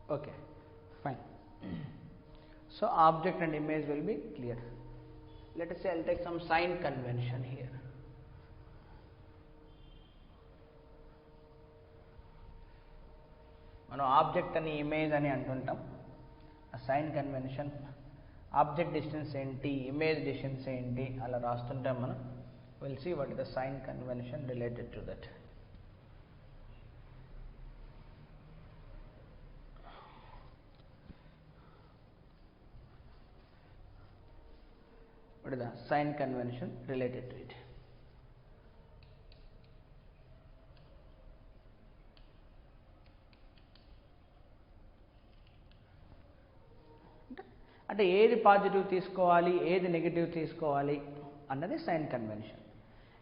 Okay, fine. So object and image will be clear. Let us say I'll take some sign convention here. మనం object అని image అని అంటుంటాం. ఆ sign convention object distance ఏంటి, image distance ఏంటి అలా రాస్తుంటాం మనం. Will see what is the sign convention related to that. What is the sign convention related to it? అంటే ఏది పాజిటివ్ తీసుకోవాలి, ఏది నెగిటివ్ తీసుకోవాలి అన్నది సైన్ కన్వెన్షన్.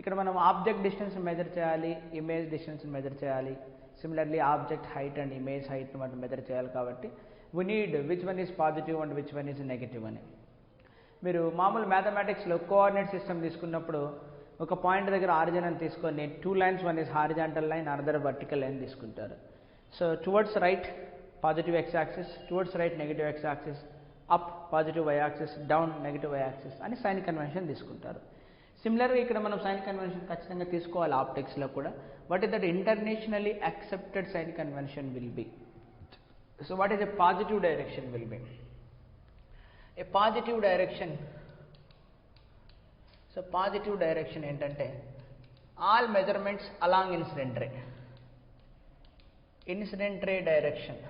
ఇక్కడ మనం ఆబ్జెక్ట్ డిస్టెన్స్ మెజర్ చేయాలి, ఇమేజ్ డిస్టెన్స్ మెజర్ చేయాలి. Similarly object height and image height మనం మెజర్ చేయాలి. కాబట్టి we need which one is positive and which one is negative అని. మీరు మామూలు మ్యాథమెటిక్స్లో కోఆర్డినేట్ సిస్టమ్ తీసుకున్నప్పుడు ఒక పాయింట్ దగ్గర ఆరిజిన్ అని తీసుకొని 2 lines, one is horizontal line, another vertical line తీసుకుంటారు. So towards right positive x axis, towards right negative x axis, up positive y axis, down negative y axis అని sign convention తీసుకుంటారు. సిమిలర్గా ఇక్కడ మనం sign convention ఖచ్చితంగా తీసుకోవాలి ఆప్టిక్స్లో కూడా. What is that internationally accepted sign convention will be. So what is a positive direction will be. A positive direction, so positive direction ఏంటంటే all measurements along incident ray direction.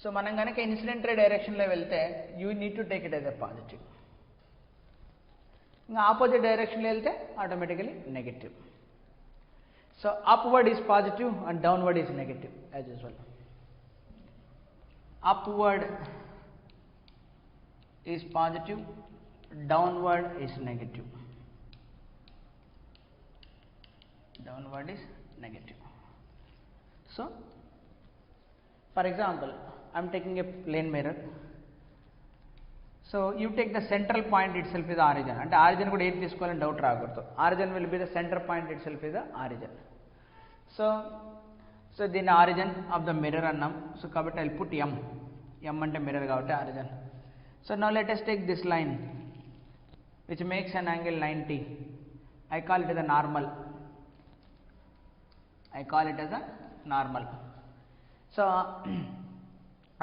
So మనం కనుక incident ray డైరెక్షన్లో వెళ్తే you need to take it as a positive. ఇంకా opposite డైరెక్షన్లో వెళ్తే automatically negative. So upward is positive and downward is negative as usual. Upward is positive, downward is negative. Downward is negative. So, for example, I am taking a plane mirror. So, you take the central point itself is the origin. And origin kuda edi teesukovalani doubt raagurdu. Origin will be the center point itself is the origin. So దీని origin of the mirror అన్నాం. So కాబట్టి I will put ఎం. ఎం అంటే mirror కాబట్టి origin. So now let us take this line which makes an angle 90. I call it as a normal. So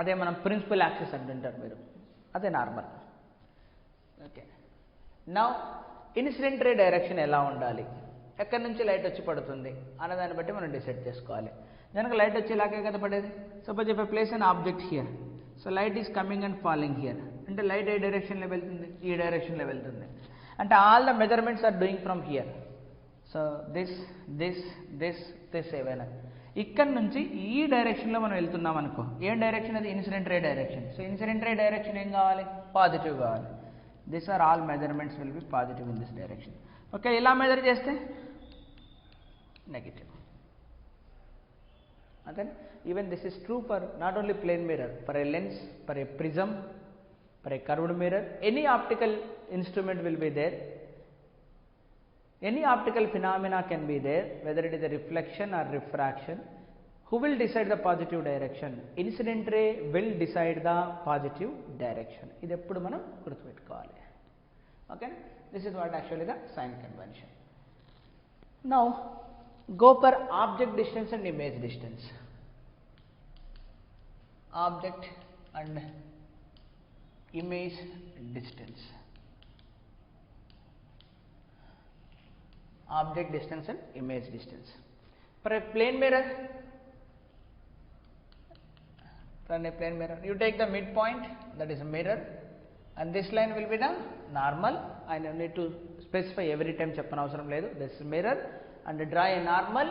అదే మనం principal axis అంటుంటారు మీరు, అదే normal. Okay, now incident ray direction ఎలా ఉండాలి, ఎక్కడి నుంచి లైట్ వచ్చి పడుతుంది అన్నదాన్ని బట్టి మనం డిసైడ్ చేసుకోవాలి. కనుక లైట్ వచ్చి ఇలాగే కదా పడేది. Suppose if I place an object here, so light is coming and falling here. అంటే లైట్ ఏ డైరెక్షన్లో వెళ్తుంది, ఈ డైరెక్షన్లో వెళ్తుంది. అంటే all the measurements are doing from here. So this ఏవైనా ఇక్కడ నుంచి ఈ డైరెక్షన్లో మనం వెళ్తున్నాం అనుకో. ఏం డైరెక్షన్ అది? Incident ray direction. So incident ray direction ఏం కావాలి? పాజిటివ్ కావాలి. This are all measurements will be positive in this direction. Okay, ఇలా మెజర్ చేస్తే negative. Okay, even this is true for not only plane mirror, for a lens, for a prism, for a curved mirror, any optical instrument will be there. Any optical phenomena can be there, whether it is a reflection or refraction. Who will decide the positive direction? Incident ray will decide the positive direction. ఇది ఎప్పుడు మనం గుర్తుపెట్టుకోవాలి. Okay, this is what actually the sign convention. Now go for object distance and image distance. Object and image distance. Object distance and image distance. For a plane mirror, you take the midpoint, that is a mirror, and this line will be the normal. I need to specify every time cheppana avasaram ledu. This is mirror. And draw a normal.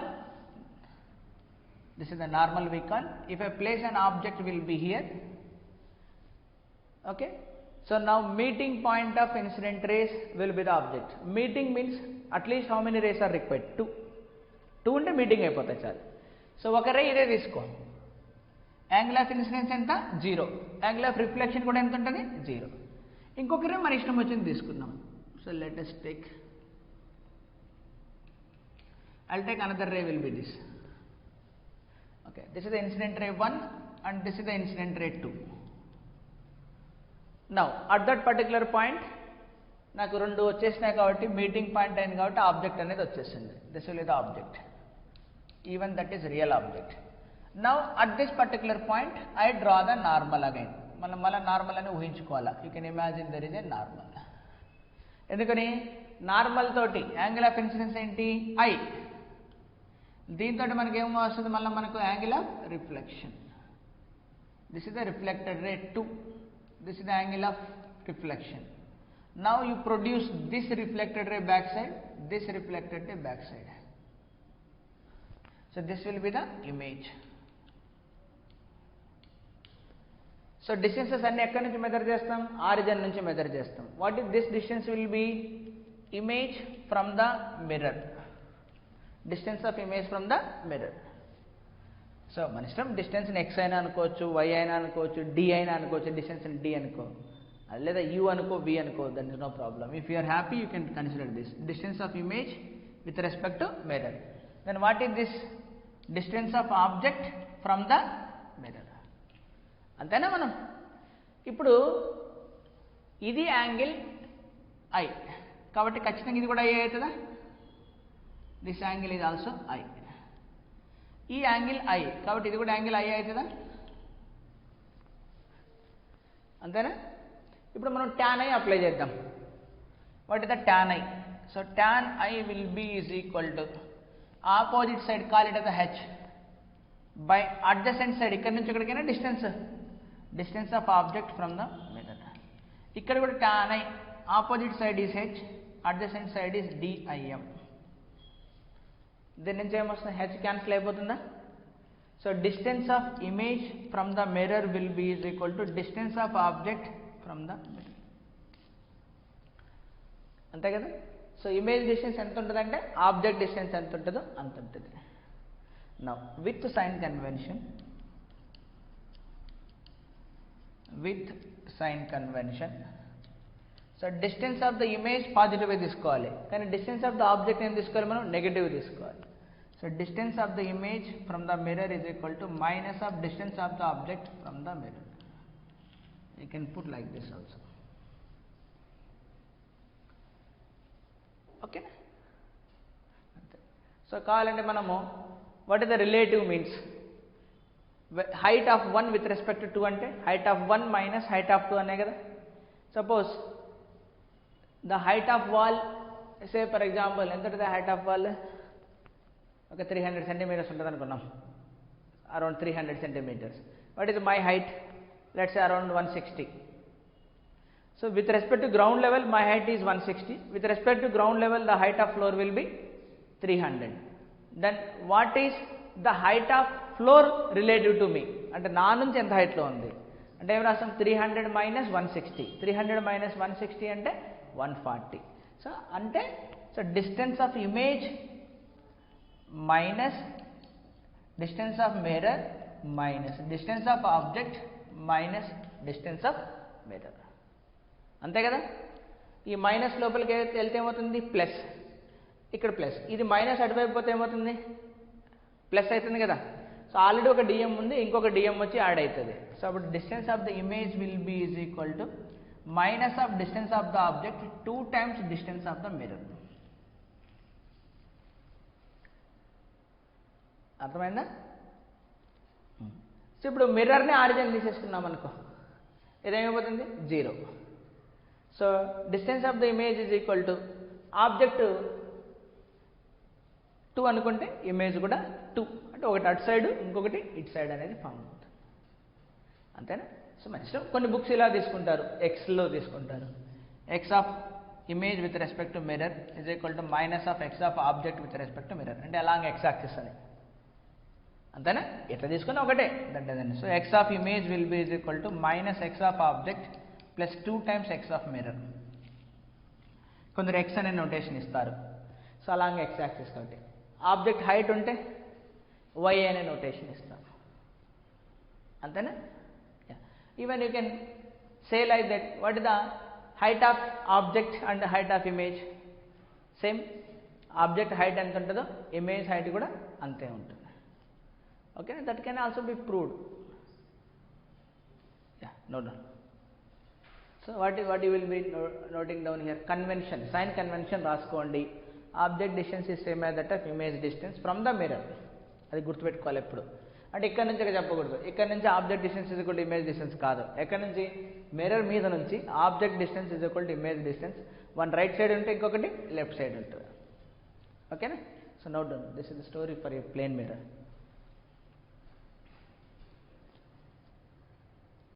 This is the normal we call. If I place an object will be here. Okay, so now meeting point of incident rays will be the object. Meeting means at least how many rays are required? 2 unte meeting అయిపోతాయి చాలు. So ఒక రే ఇదే తీసుకో. Angle of incidence ఎంత? 0. Angle of reflection కూడా ఎంత ఉంటుంది? 0. ఇంకొక రే మన ఇష్టం వచ్చింది తీసుకుందాం. So let us take, I'll take another ray will be this. Okay, this is the incident ray 1 and this is the incident ray 2. Now at that particular point నాకు రెండు వచ్చేసినాయి కాబట్టి మీటింగ్ పాయింట్ అయింది కాబట్టి ఆబ్జెక్ట్ అనేది వచ్చేసింది. This will be the object, even that is real object. Now at this particular point I draw the normal again. మనం మళ్ళీ నార్మల్ అని ఊహించుకోవాలా. You can imagine there is a normal. ఎందుకని normal తోటి యాంగిల్ ఆఫ్ ఇన్సిడెన్స్ ఏంటి i, దీంతో మనకి ఏమో వస్తుంది మళ్ళీ మనకు angle of reflection. This is the reflected ray 2, this is the angle of reflection. Now you produce this reflected ray backside, this reflected ray backside. So this will be the image. So distances అన్ని ఎక్కడి నుంచి measure చేస్తాం, origin నుంచి measure చేస్తాం. What is this distance will be? Image from the mirror. Distance of image from the mirror. So మన ఇష్టం distance ని x అయినా అనుకోవచ్చు, y అయినా అనుకోవచ్చు, d అయినా అనుకోవచ్చు, డిస్టెన్స్ ని d అనుకో, లేదా u అనుకో, v అనుకో, that is no problem. If you are happy you can consider this distance of image with respect to mirror. Then what is this distance of object from the mirror. అంతేనా? మనం ఇప్పుడు ఇది angle I కాబట్టి ఖచ్చితంగా ఇది కూడా I అవుతుందా? This angle is also I. ఈ యాంగిల్ ఐ కాబట్టి ఇది కూడా యాంగిల్ ఐ అవుతుందా? అంతేనా? ఇప్పుడు మనం tan i అప్లై చేద్దాం. What is the tan i? So tan i will be is equal to opposite side call it as h by adjacent side, ఇక్కడ నుంచి ఇక్కడికైనా distance of object from the mirror. ఇక్కడ కూడా tan i opposite side is h, adjacent side is dim. దీని నుంచి ఏమొస్తుంది? h cancel అయిపోతుందా? So distance of image from the mirror will be is equal to distance of object from the mirror. అంతే కదా? So image distance ఎంత ఉంటుందంటే object distance ఎంత ఉంటుందో అంత ఉంటుంది. Now with sign convention, so distance of the image positive తీసుకోవాలి, కానీ డిస్టెన్స్ ఆఫ్ ద ఆబ్జెక్ట్ ఏం తీసుకోవాలి మనం? నెగటివ్ తీసుకోవాలి. So distance of the image from the mirror is equal to minus of distance of the object from the mirror. You can put like this also. Okay. So కావాలంటే మనము what is the relative means? Height of 1 with respect to 2 అంటే height of 1 minus height of 2 అనే కదా. Suppose the height of wall, say for example ఎంత ఉంటుంది height of wall? ఒక 300 centimeters ఉంటుంది అనుకున్నాం, around 300 centimeters. What is my height? Let's say around 160. So with respect to ground level my height is 160. With respect to ground level the height of floor will be 300. Then what is the height of floor relative to me? అంటే నా నుంచి ఎంత height లో ఉంది అంటే ఏం రాస్తాం? 300 minus 160. 300 minus 160 అంటే 140. సో అంటే so distance of image minus distance of mirror minus distance of object minus distance of mirror. అంతే కదా? ఈ మైనస్ లోపలికి వెళ్తే ఏమవుతుంది? ప్లస్. ఇక్కడ ప్లస్, ఇది మైనస్ అటువైపు పోతే ఏమవుతుంది? ప్లస్ అవుతుంది కదా. సో ఆల్రెడీ ఒక డిఎం ఉంది, ఇంకొక డిఎం వచ్చి యాడ్ అవుతుంది. సో అప్పుడు distance of the image will be is equal to minus of distance of the object 2 times distance of the mirror. అర్థమైందా? సో ఇప్పుడు మిర్రర్ని ఆరిజిన్ తీసేసుకున్నాం అనుకో, ఇదేమైపోతుంది? 0. So distance of the image is equal to object 2 అనుకుంటే image కూడా 2, అంటే ఒకటి అటు side ఇంకొకటి ఇటు సైడ్ అనేది ఫామ్ అవుతుంది. అంతేనా? సో మన ఇష్టం. కొన్ని బుక్స్ ఇలా తీసుకుంటారు, ఎక్స్లో తీసుకుంటారు. X of image with respect to mirror is equal to minus of X of object with respect to mirror, అంటే అలాంగ్ ఎక్స్ యాక్సిస్ అని. అంతేనా? ఎట్లా తీసుకున్నా ఒకటే, that doesn't. So X of image will be is equal to minus X of object plus 2 times X of mirror. కొందరు X అనే notation ఇస్తారు. So along X axis కాబట్టి ఆబ్జెక్ట్ హైట్ ఉంటే వై అనే నోటేషన్ ఇస్తాం. అంతేనా? Even you can say like that what is the height of object and height of image same. Object height ఎంత ఉంటుందో ఇమేజ్ హైట్ కూడా అంతే ఉంటుంది. Okay, that can also be proved. Yeah, note down. So what you will be noting down here? Convention, sign convention రాసుకోండి. Object distance is same as that of image distance from the mirror. అది గుర్తుపెట్టుకోవాలి ఎప్పుడు. అంటే ఇక్కడ నుంచి చెప్పకూడదు, ఇక్కడ నుంచి object distance is equal to image distance కాదు. ఎక్కడ నుంచి? మిర్రర్ మీద నుంచి object distance is equal to image distance. One right side ఉంటే ఇంకొకటి లెఫ్ట్ సైడ్ ఉంటుంది. ఓకేనా? So note down, this is the story for a plane mirror.